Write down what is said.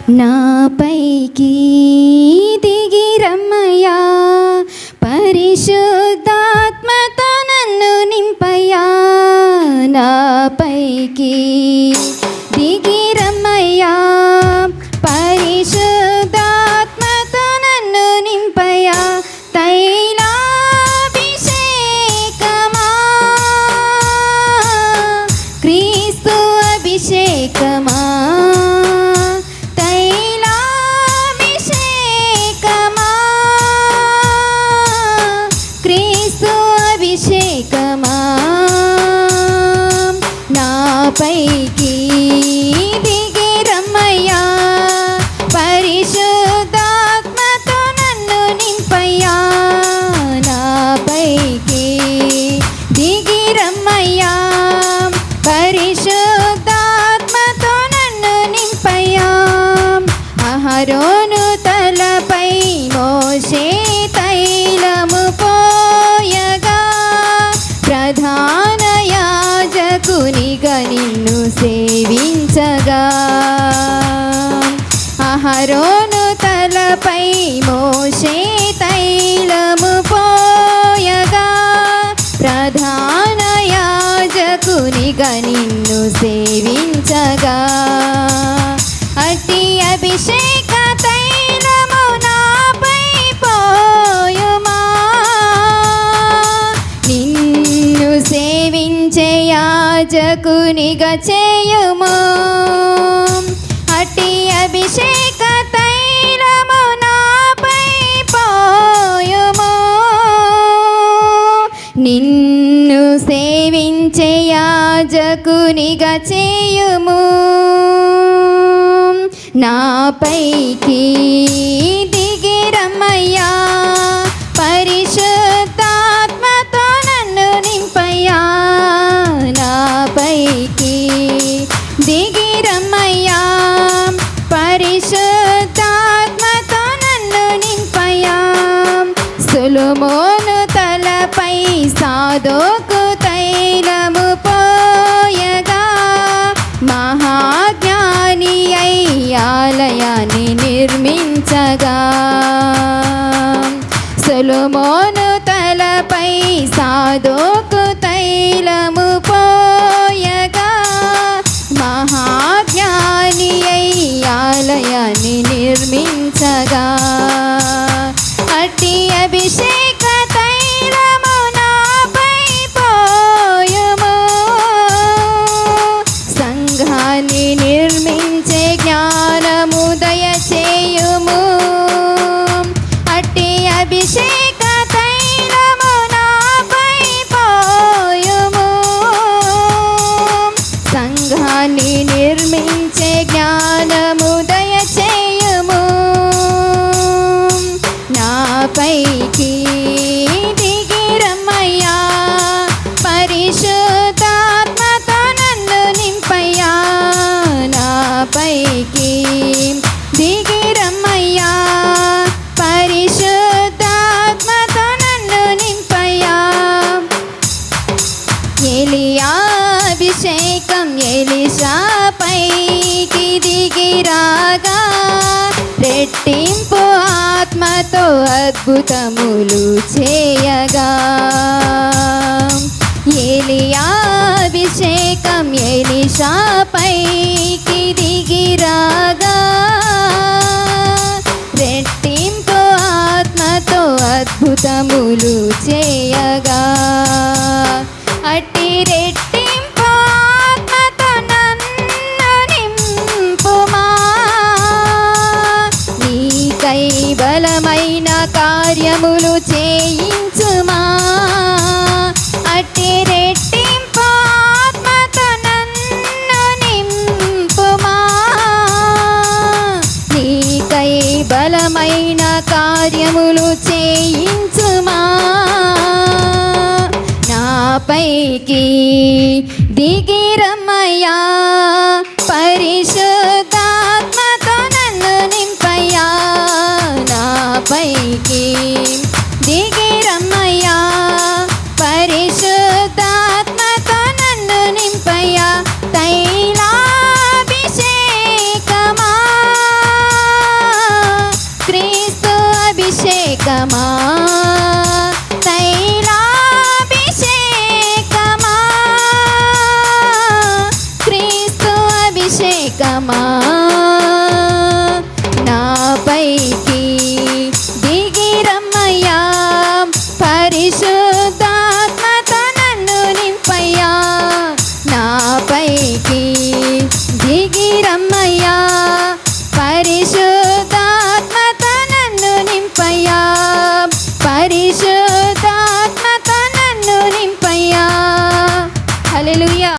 నాపైకి దిగిరమ్మయ్యా, పరిశుద్ధాత్మతో నన్ను నింపయ్యా. నాపైకి దిగిరమ్మయ్యా, పరిశుద్ధాత్మతో నన్ను నింపయ్యా. తైలాభిషేకమా, క్రీస్తు అభిషేకమా, తైలాభిషేకమా, క్రీస్తు అభిషేకమా. నాపైకి దిగిరమ్మయ్యా, పరిశుద్ధాత్మతో నన్ను నింపయ్యా. నాపైకి దిగిరమ్మయ్యా, పరిశుద్ధాత్మతో నన్ను నింపయ్యా. అహరోను తలపై మోషే తైలము పోయగా, ప్రధాన యాజకునిగా నిన్ను సేవించగా. అహరోను తలపై మోషే తైలము పోయగా, ప్రధాన యాజకునిగా నిన్ను సేవించగా. అట్టి అభిషేక తైలము నాపై పోయుమా, నిన్ను సేవించే యాజకునిగా చేయుము. అట్టి అభిషేక తైలము నాపై పోయుము, నిన్ను సేవించే యాజకునిగా చేయుము. నాపైకి దిగిరమ్మయ్యా, పరిశుద్ధాత్మతో నన్ను నింపయ్యా. నాపైకి దిగిరమ్మయ్యా, పరిశుద్ధాత్మతో నన్ను నింపయ్యా. సొలొమోను తలపై సాదోకు తైలము పోయగా, మహాజ్ఞాని అయి ఆలయాన్ని నిర్మించగా. సొలొమోను తలపై సాదోకు తైలము పోయగా, మహాజ్ఞాని అయి ఆలయాన్ని నిర్మించగా. అట్టి అభిషేక తైలము నాపై పోయుము, సంఘాన్ని నిర్మించే జ్ఞానము దయచేయుము. అట్టి అభిషేక తైలము నాపై పోయుము, సంఘాన్ని నిర్మించే జ్ఞానము దయచేయుము. నాపైకి దిగిరమ్మయ్యా, పరిశుద్ధాత్మతో నన్ను నింపయ్యా. నాపైకి దిగిరమ్మయ్యా, పరిశుద్ధాత్మతో నన్ను నింపయ్యా. ఎలియా అభిషేకం ఎలీషాపైకి దిగిరాగా, రెట్టింపు ఆత్మతో అద్భుతములు చేయగా. ఎలియా అభిషేకం ఎలీషాపైకి దిగిరాగా, రెట్టింపు ఆత్మతో అద్భుతములు చేయగా. అట్టి రెట్టింపు ఆత్మతో నన్ను నింపుమా, నీకై బలమైన కార్యములు చేయించుమా. అట్టి రెట్టింపు ఆత్మతో నన్ను నింపుమా, నీకై బలమైన కార్యములు చేయించుమా. నాపైకి దిగిరమ్మయ్యా, పరిశుద్ధాత్మతో నన్ను నింపయ్యా. నాపైకి దిగిరమ్మయ్యా, పరిశుద్ధాత్మతో నన్ను నింపయ్యా. తైలాభిషేకమా, మా